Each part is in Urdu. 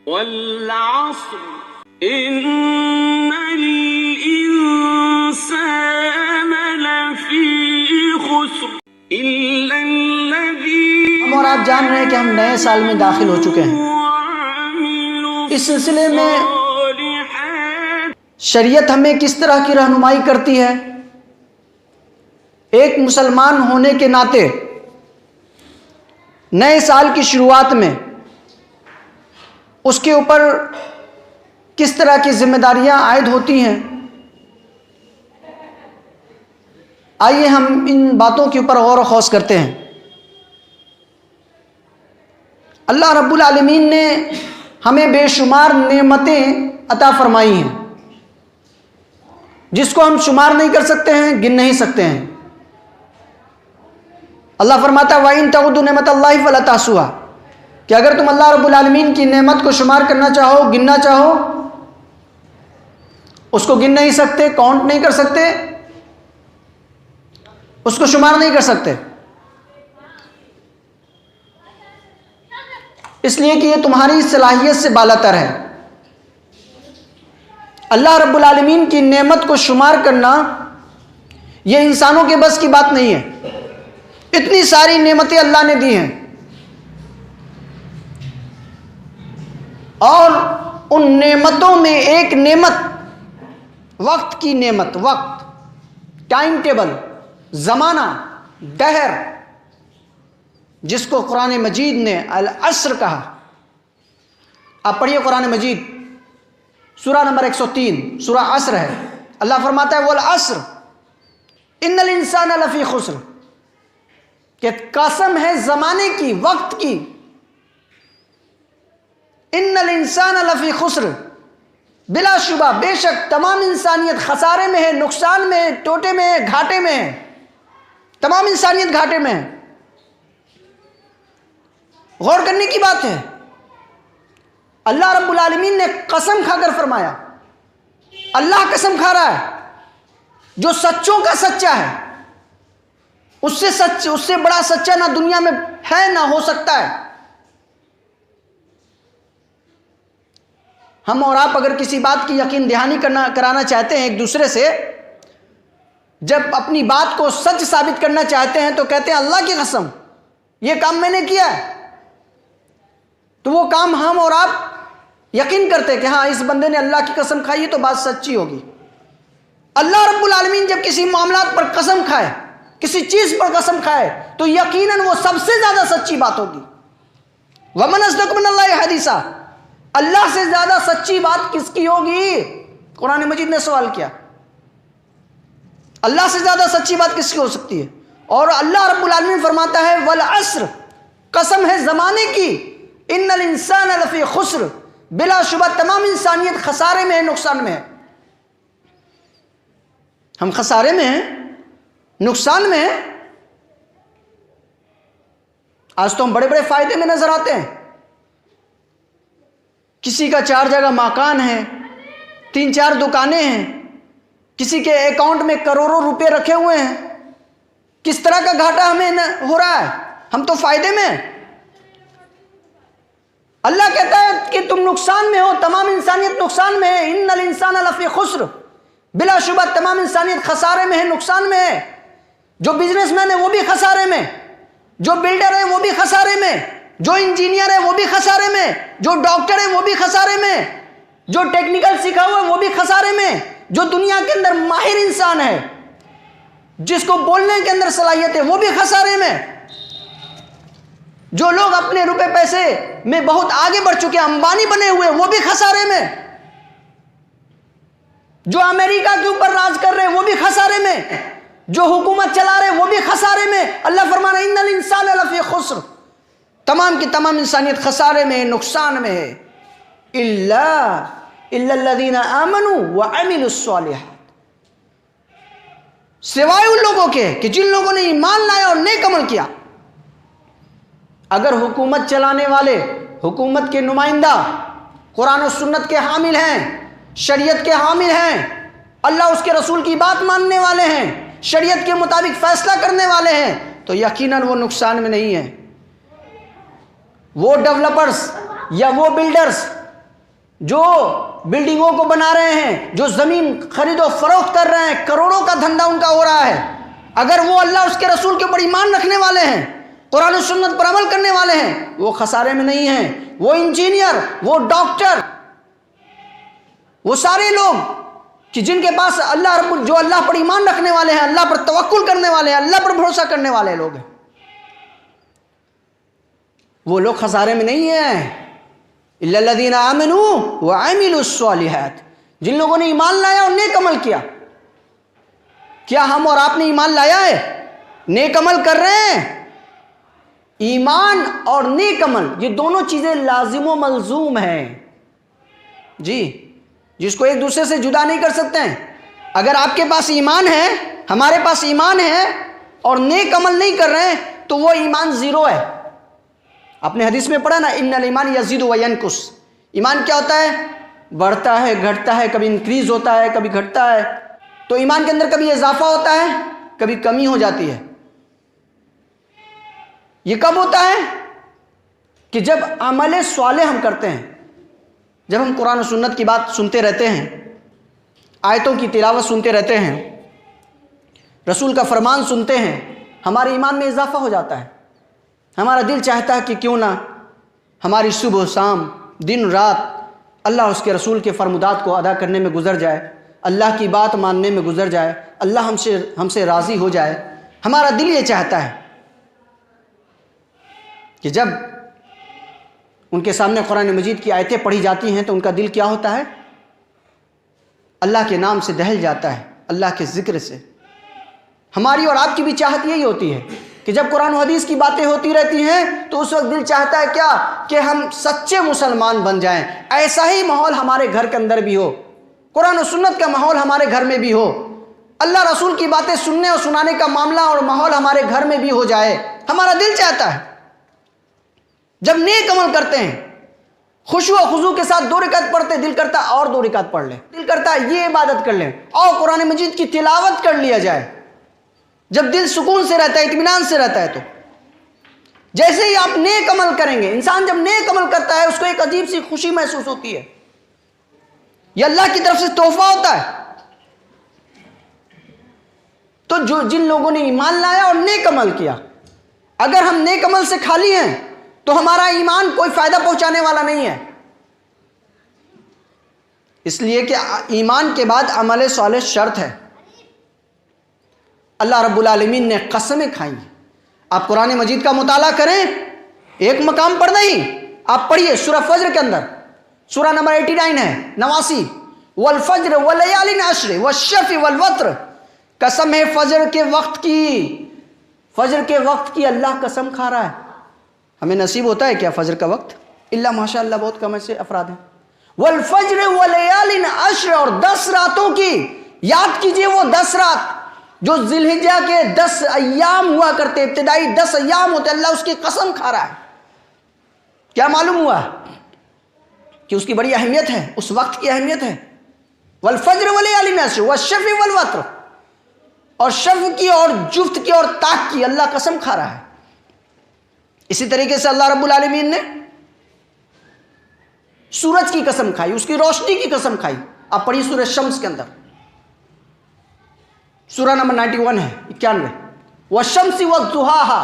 والعصر إن الإنسان لفي خسر إلا الذين ہم اور آپ جان رہے ہیں کہ ہم نئے سال میں داخل ہو چکے ہیں۔ اس سلسلے میں شریعت ہمیں کس طرح کی رہنمائی کرتی ہے؟ ایک مسلمان ہونے کے ناطے نئے سال کی شروعات میں اس کے اوپر کس طرح کی ذمہ داریاں عائد ہوتی ہیں، آئیے ہم ان باتوں کے اوپر غور و خوض کرتے ہیں۔ اللہ رب العالمین نے ہمیں بے شمار نعمتیں عطا فرمائی ہیں جس کو ہم شمار نہیں کر سکتے ہیں، گن نہیں سکتے ہیں۔ اللہ فرماتا ہے وَإِن تَعُدُّوا نِعْمَتَ اللَّهِ فَلَا تُحْصُوهَا، کہ اگر تم اللہ رب العالمین کی نعمت کو شمار کرنا چاہو، گننا چاہو، اس کو گن نہیں سکتے، کاؤنٹ نہیں کر سکتے، اس کو شمار نہیں کر سکتے، اس لیے کہ یہ تمہاری صلاحیت سے بالاتر ہے۔ اللہ رب العالمین کی نعمت کو شمار کرنا یہ انسانوں کے بس کی بات نہیں ہے۔ اتنی ساری نعمتیں اللہ نے دی ہیں، اور ان نعمتوں میں ایک نعمت وقت کی نعمت، وقت، ٹائم ٹیبل، زمانہ، دہر، جس کو قرآن مجید نے العصر کہا۔ آپ پڑھیے قرآن مجید سورہ نمبر 103، سورہ عصر ہے۔ اللہ فرماتا ہے والعصر ان الانسان لفی خسر، کہ قسم ہے زمانے کی، وقت کی، ان الانسان لفی خسر، بلا شبہ بے شک تمام انسانیت خسارے میں ہے، نقصان میں ہے، ٹوٹے میں ہے، گھاٹے میں ہے، تمام انسانیت گھاٹے میں ہے۔ غور کرنے کی بات ہے، اللہ رب العالمین نے قسم کھا کر فرمایا، اللہ قسم کھا رہا ہے جو سچوں کا سچا ہے، اس سے بڑا سچا نہ دنیا میں ہے نہ ہو سکتا ہے۔ ہم اور آپ اگر کسی بات کی یقین دہانی کرانا چاہتے ہیں ایک دوسرے سے، جب اپنی بات کو سچ ثابت کرنا چاہتے ہیں تو کہتے ہیں اللہ کی قسم یہ کام میں نے کیا ہے، تو وہ کام ہم اور آپ یقین کرتے کہ ہاں اس بندے نے اللہ کی قسم کھائی ہے تو بات سچی ہوگی۔ اللہ رب العالمین جب کسی معاملات پر قسم کھائے، کسی چیز پر قسم کھائے، تو یقیناً وہ سب سے زیادہ سچی بات ہوگی۔ وَمَنْ أَصْدَقُ مِنَ اللَّهِ حَدِيثًا، اللہ سے زیادہ سچی بات کس کی ہوگی؟ قرآن مجید نے سوال کیا، اللہ سے زیادہ سچی بات کس کی ہو سکتی ہے؟ اور اللہ رب العالمین فرماتا ہے والعصر، قسم ہے زمانے کی، ان الانسان لفی خسر، بلا شبہ تمام انسانیت خسارے میں ہے، نقصان میں ہے۔ ہم خسارے میں ہیں، نقصان میں ہیں۔ آج تو ہم بڑے بڑے فائدے میں نظر آتے ہیں، کسی کا 4 جگہ مکان ہے، 3-4 دکانیں ہیں، کسی کے اکاؤنٹ میں کروڑوں روپے رکھے ہوئے ہیں۔ کس طرح کا گھاٹا ہمیں ہو رہا ہے؟ ہم تو فائدے میں ہیں۔ اللہ کہتا ہے کہ تم نقصان میں ہو، تمام انسانیت نقصان میں ہے، ان الانسان لفی خسر، بلا شبہ تمام انسانیت خسارے میں ہے، نقصان میں ہے۔ جو بزنس مین ہے وہ بھی خسارے میں، جو بلڈر ہے وہ بھی خسارے میں، جو انجینئر ہے وہ بھی خسارے میں، جو ڈاکٹر ہے وہ بھی خسارے میں، جو ٹیکنیکل سیکھا ہوا ہے وہ بھی خسارے میں، جو دنیا کے اندر ماہر انسان ہے، جس کو بولنے کے اندر صلاحیت ہے وہ بھی خسارے میں۔ جو لوگ اپنے روپے پیسے میں بہت آگے بڑھ چکے ہیں، امبانی بنے ہوئے، وہ بھی خسارے میں۔ جو امریکہ کے اوپر راج کر رہے وہ بھی خسارے میں، جو حکومت چلا رہے وہ بھی خسارے میں۔ اللہ فرمانا ان الانسان لفی خسر، تمام کی تمام انسانیت خسارے میں، نقصان میں ہے، الا الذین آمنوا وعملوا الصالحات، سوائے ان لوگوں کے کہ جن لوگوں نے ایمان لایا اور نیک عمل کیا۔ اگر حکومت چلانے والے، حکومت کے نمائندہ قرآن و سنت کے حامل ہیں، شریعت کے حامل ہیں، اللہ اس کے رسول کی بات ماننے والے ہیں، شریعت کے مطابق فیصلہ کرنے والے ہیں، تو یقیناً وہ نقصان میں نہیں ہے۔ وہ ڈیولپرز یا وہ بلڈرز جو بلڈنگوں کو بنا رہے ہیں، جو زمین خرید و فروخت کر رہے ہیں، کروڑوں کا دھندا ان کا ہو رہا ہے، اگر وہ اللہ اس کے رسول کے اوپر ایمان رکھنے والے ہیں، قرآن و سنت پر عمل کرنے والے ہیں، وہ خسارے میں نہیں ہیں۔ وہ انجینئر، وہ ڈاکٹر، وہ سارے لوگ کہ جن کے پاس جو اللہ پر ایمان رکھنے والے ہیں، اللہ پر توکل کرنے والے ہیں، اللہ پر بھروسہ کرنے والے لوگ ہیں، وہ لوگ خسارے میں نہیں ہیں۔ الا الذین آمنوا وعملوا الصالحات، جن لوگوں نے ایمان لایا اور نیک عمل کیا۔ کیا ہم اور آپ نے ایمان لایا ہے؟ نیک عمل کر رہے ہیں؟ ایمان اور نیک عمل یہ دونوں چیزیں لازم و ملزوم ہیں جی، جس کو ایک دوسرے سے جدا نہیں کر سکتے ہیں۔ اگر آپ کے پاس ایمان ہے، ہمارے پاس ایمان ہے، اور نیک عمل نہیں کر رہے ہیں تو وہ ایمان زیرو ہے۔ آپ نے حدیث میں پڑھا نا، ان الایمان یزید و ینقص، ایمان کیا ہوتا ہے؟ بڑھتا ہے، گھٹتا ہے، کبھی انکریز ہوتا ہے، کبھی گھٹتا ہے۔ تو ایمان کے اندر کبھی اضافہ ہوتا ہے، کبھی کمی ہو جاتی ہے۔ یہ کب ہوتا ہے؟ کہ جب عمل صالح ہم کرتے ہیں، جب ہم قرآن و سنت کی بات سنتے رہتے ہیں، آیتوں کی تلاوت سنتے رہتے ہیں، رسول کا فرمان سنتے ہیں، ہمارے ایمان میں اضافہ ہو جاتا ہے۔ ہمارا دل چاہتا ہے کہ کیوں نہ ہماری صبح و شام، دن رات اللہ اس کے رسول کے فرمودات کو ادا کرنے میں گزر جائے، اللہ کی بات ماننے میں گزر جائے، اللہ ہم سے راضی ہو جائے۔ ہمارا دل یہ چاہتا ہے کہ جب ان کے سامنے قرآن مجید کی آیتیں پڑھی جاتی ہیں تو ان کا دل کیا ہوتا ہے؟ اللہ کے نام سے دہل جاتا ہے، اللہ کے ذکر سے۔ ہماری اور آپ کی بھی چاہت یہی ہوتی ہے کہ جب قرآن و حدیث کی باتیں ہوتی رہتی ہیں تو اس وقت دل چاہتا ہے کیا؟ کہ ہم سچے مسلمان بن جائیں۔ ایسا ہی ماحول ہمارے گھر کے اندر بھی ہو، قرآن و سنت کا ماحول ہمارے گھر میں بھی ہو، اللہ رسول کی باتیں سننے اور سنانے کا معاملہ اور ماحول ہمارے گھر میں بھی ہو جائے۔ ہمارا دل چاہتا ہے جب نیک عمل کرتے ہیں، خشوع و خضوع کے ساتھ 2 رکعت پڑھتے، دل کرتا ہے اور 2 رکعت پڑھ لیں، دل کرتا ہے یہ عبادت کر لیں اور قرآن مجید کی تلاوت کر لیا جائے۔ جب دل سکون سے رہتا ہے، اطمینان سے رہتا ہے، تو جیسے ہی آپ نیک عمل کریں گے، انسان جب نیک عمل کرتا ہے اس کو ایک عجیب سی خوشی محسوس ہوتی ہے، یہ اللہ کی طرف سے تحفہ ہوتا ہے۔ تو جن لوگوں نے ایمان لایا اور نیک عمل کیا، اگر ہم نیک عمل سے خالی ہیں تو ہمارا ایمان کوئی فائدہ پہنچانے والا نہیں ہے، اس لیے کہ ایمان کے بعد عمل صالح شرط ہے۔ اللہ رب العالمین نے قسمیں کھائی ہیں۔ آپ قرآن مجید کا مطالعہ کریں، ایک مقام پر نہیں، آپ پڑھیے سورہ فجر کے اندر، سورہ نمبر 89 ہے، 89، والفجر ولیال عشر والشفع والوتر، قسم ہے فجر کے وقت کی، فجر کے وقت کی اللہ قسم کھا رہا ہے۔ ہمیں نصیب ہوتا ہے کیا فجر کا وقت؟ اللہ ماشاء اللہ بہت کم ایسے افراد ہیں۔ والفجر ولیال عشر، اور 10 راتوں کی، یاد کیجئے وہ 10 رات جو ذی الحجہ کے 10 ایام ہوا کرتے، ابتدائی 10 ایام ہوتے، اللہ اس کی قسم کھا رہا ہے۔ کیا معلوم ہوا؟ کہ اس کی بڑی اہمیت ہے، اس وقت کی اہمیت ہے۔ والفجر ولیال عشر والشفع والوتر، اور شفع کی اور جفت کی اور طاق کی اللہ قسم کھا رہا ہے۔ اسی طریقے سے اللہ رب العالمین نے سورج کی قسم کھائی، اس کی روشنی کی قسم کھائی۔ آپ پڑھیے سورہ شمس کے اندر، سورہ نمبر 91 ہے، 91، والشمس والضحاها،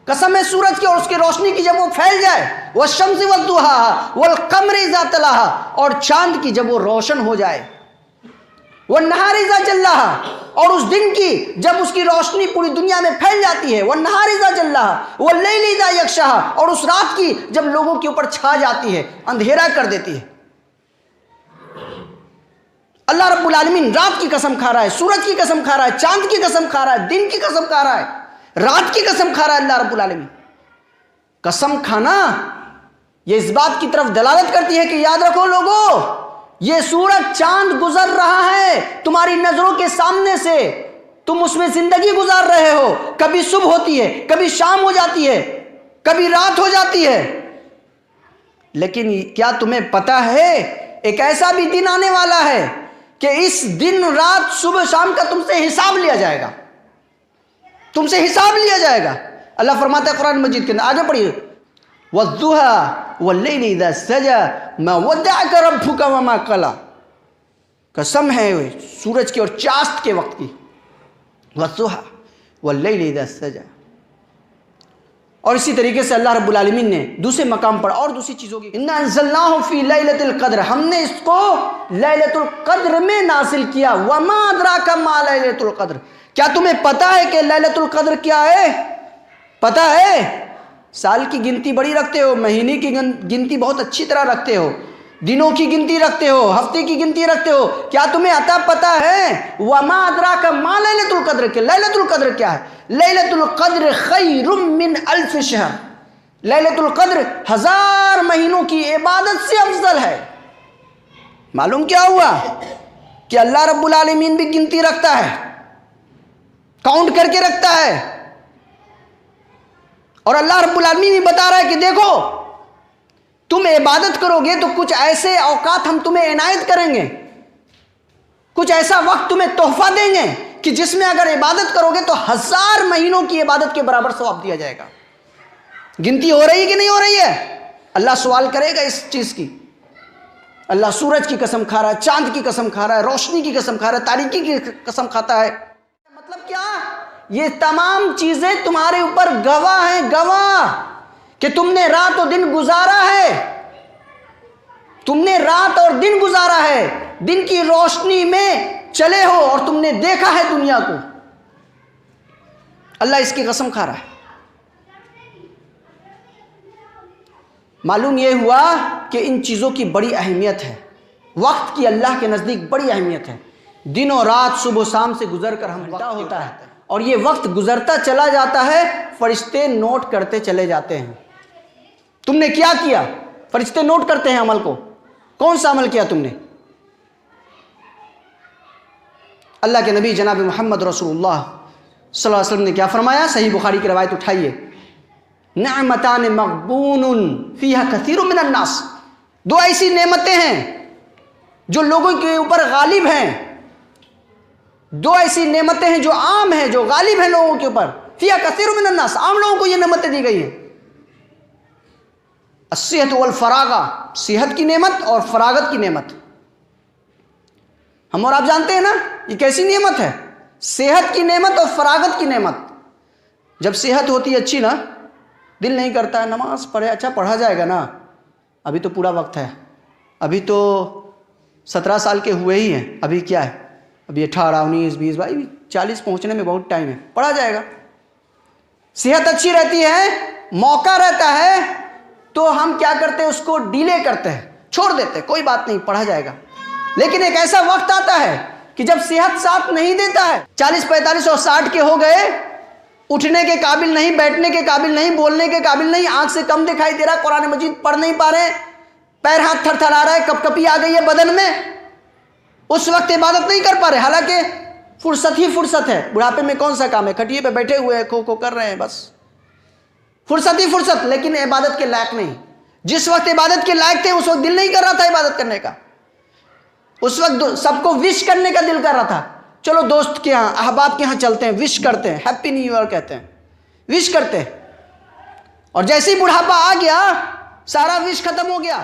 قسم ہے سورج کی اور اس کی روشنی کی جب وہ پھیل جائے، والشمس والضحاها والقمر اذا تلاها، اور چاند کی جب وہ روشن ہو جائے، والنہار اذا جلاها، اور اس دن کی جب اس کی روشنی پوری دنیا میں پھیل جاتی ہے، والنہار اذا جلاها واللیل اذا یغشاها، اور اس رات کی جب لوگوں کے اوپر چھا جاتی ہے، اندھیرا کر دیتی ہے۔ اللہ رب العالمین رات کی قسم کھا رہا ہے، سورج کی قسم کھا رہا ہے، چاند کی قسم کھا رہا ہے، دن کی قسم کھا رہا ہے، رات کی قسم کھا رہا ہے۔ اللہ رب العالمین قسم کھانا یہ اس بات کی طرف دلالت کرتی ہے کہ یاد رکھو لوگو، یہ سورج چاند گزر رہا ہے تمہاری نظروں کے سامنے سے، تم اس میں زندگی گزار رہے ہو، کبھی صبح ہوتی ہے، کبھی شام ہو جاتی ہے، کبھی رات ہو جاتی ہے، لیکن کیا تمہیں پتا ہے ایک ایسا بھی دن آنے والا ہے کہ اس دن رات صبح شام کا تم سے حساب لیا جائے گا، تم سے حساب لیا جائے گا۔ اللہ فرماتا ہے قرآن مجید کے اندر، آگے پڑھیے، والضحى واللیل اذا سجى ما ودعك ربك وما قلى. قسم ہے سورج کی اور چاست کے وقت کی. والضحى واللیل اذا سجى. اور اسی طریقے سے اللہ رب العالمین نے دوسرے مقام پر اور دوسری چیزوں کی اِنَّا أَنزَلْنَاهُ فِي لَيْلَةِ الْقَدْرِ. ہم نے اس کو لیلۃ القدر میں نازل کیا. وَمَا أَدْرَاكَ مَا لَيْلَةُ الْقَدْرِ. کیا تمہیں پتہ ہے کہ لیلۃ القدر کیا ہے؟ پتہ ہے؟ سال کی گنتی بڑی رکھتے ہو، مہینے کی گنتی بہت اچھی طرح رکھتے ہو، دنوں کی گنتی رکھتے ہو، ہفتے کی گنتی رکھتے ہو. کیا تمہیں عطا پتہ ہے؟ وَمَا أَدْرَاكَ مَا لَيْلَةُ الْقَدْرِ کہ لیلۃ القدر کیا ہے؟ لیلۃ القدر خیر من الف شہر. لیلۃ القدر 1000 مہینوں کی عبادت سے افضل ہے. معلوم کیا ہوا کہ اللہ رب العالمین بھی گنتی رکھتا ہے، کاؤنٹ کر کے رکھتا ہے. اور اللہ رب العالمین بھی بتا رہا ہے کہ دیکھو تم عبادت کرو گے تو کچھ ایسے اوقات ہم تمہیں عنایت کریں گے، کچھ ایسا وقت تمہیں تحفہ دیں گے کہ جس میں اگر عبادت کرو گے تو 1000 مہینوں کی عبادت کے برابر ثواب دیا جائے گا. گنتی ہو رہی ہے کہ نہیں ہو رہی ہے؟ اللہ سوال کرے گا اس چیز کی. اللہ سورج کی قسم کھا رہا ہے، چاند کی قسم کھا رہا ہے، روشنی کی قسم کھا رہا ہے، تاریکی کی قسم کھاتا ہے. مطلب کیا؟ یہ تمام چیزیں تمہارے اوپر گواہ ہیں، گواہ کہ تم نے رات و دن گزارا ہے، تم نے رات اور دن گزارا ہے، دن کی روشنی میں چلے ہو اور تم نے دیکھا ہے دنیا کو. اللہ اس کی قسم کھا رہا ہے. معلوم یہ ہوا کہ ان چیزوں کی بڑی اہمیت ہے. وقت کی اللہ کے نزدیک بڑی اہمیت ہے. دن و رات صبح و شام سے گزر کر ہم وقت ہوتا ہے اور یہ وقت گزرتا چلا جاتا ہے، فرشتے نوٹ کرتے چلے جاتے ہیں. تم نے کیا کیا؟ فرشتے نوٹ کرتے ہیں عمل کو. کون سا عمل کیا تم نے؟ اللہ کے نبی جناب محمد رسول اللہ صلی اللہ علیہ وسلم نے کیا فرمایا؟ صحیح بخاری کی روایت اٹھائیے. نعمتان مغبون فیہا کثیر من الناس. 2 ایسی نعمتیں ہیں جو لوگوں کے اوپر غالب ہیں، 2 ایسی نعمتیں ہیں جو عام ہیں، جو غالب ہیں لوگوں کے اوپر. فیہا کثیر من الناس. عام لوگوں کو یہ نعمتیں دی گئی ہیں. الصحت والفراغہ. صحت کی نعمت اور فراغت کی نعمت. ہم اور آپ جانتے ہیں نا یہ کیسی نعمت ہے؟ صحت کی نعمت اور فراغت کی نعمت. جب صحت ہوتی ہے اچھی نا، دل نہیں کرتا ہے نماز پڑھے. اچھا پڑھا جائے گا نا، ابھی تو پورا وقت ہے، ابھی تو 17 سال کے ہوئے ہی ہیں، ابھی کیا ہے، ابھی 18 19 20 22 40 پہنچنے میں بہت ٹائم ہے، پڑھا جائے گا. صحت اچھی رہتی ہے، موقع رہتا ہے تو ہم کیا کرتے ہیں؟ اس کو ڈیلے کرتے ہیں، چھوڑ دیتے ہیں، کوئی بات نہیں پڑھا جائے گا. لیکن ایک ایسا وقت آتا ہے کہ جب صحت ساتھ نہیں دیتا ہے، 40 45 اور 60 کے ہو گئے، اٹھنے کے قابل نہیں، بیٹھنے کے قابل نہیں، بولنے کے قابل نہیں، آنکھ سے کم دکھائی دے رہا، قرآن مجید پڑھ نہیں پا رہے، پیر ہاتھ تھر تھر آ رہا ہے، کپ کپی آ گئی ہے بدن میں. اس وقت عبادت نہیں کر پا رہے، حالانکہ فرصت ہی فرصت ہے. بڑھاپے میں کون سا کام ہے؟ کھٹیے پہ بیٹھے ہوئے ہیں، کھو کھو کر رہے ہیں، بس فرصت ہی فرصت، لیکن عبادت کے لائق نہیں. جس وقت عبادت کے لائق تھے اس وقت دل نہیں کر رہا تھا عبادت کرنے کا. اس وقت سب کو وش کرنے کا دل کر رہا تھا، چلو دوست کے ہاں، احباب کے ہاں چلتے ہیں، وش کرتے ہیں، ہیپی نیو ایئر کہتے ہیں، وش کرتے ہیں. اور جیسے ہی بڑھاپا آ گیا سارا وش ختم ہو گیا.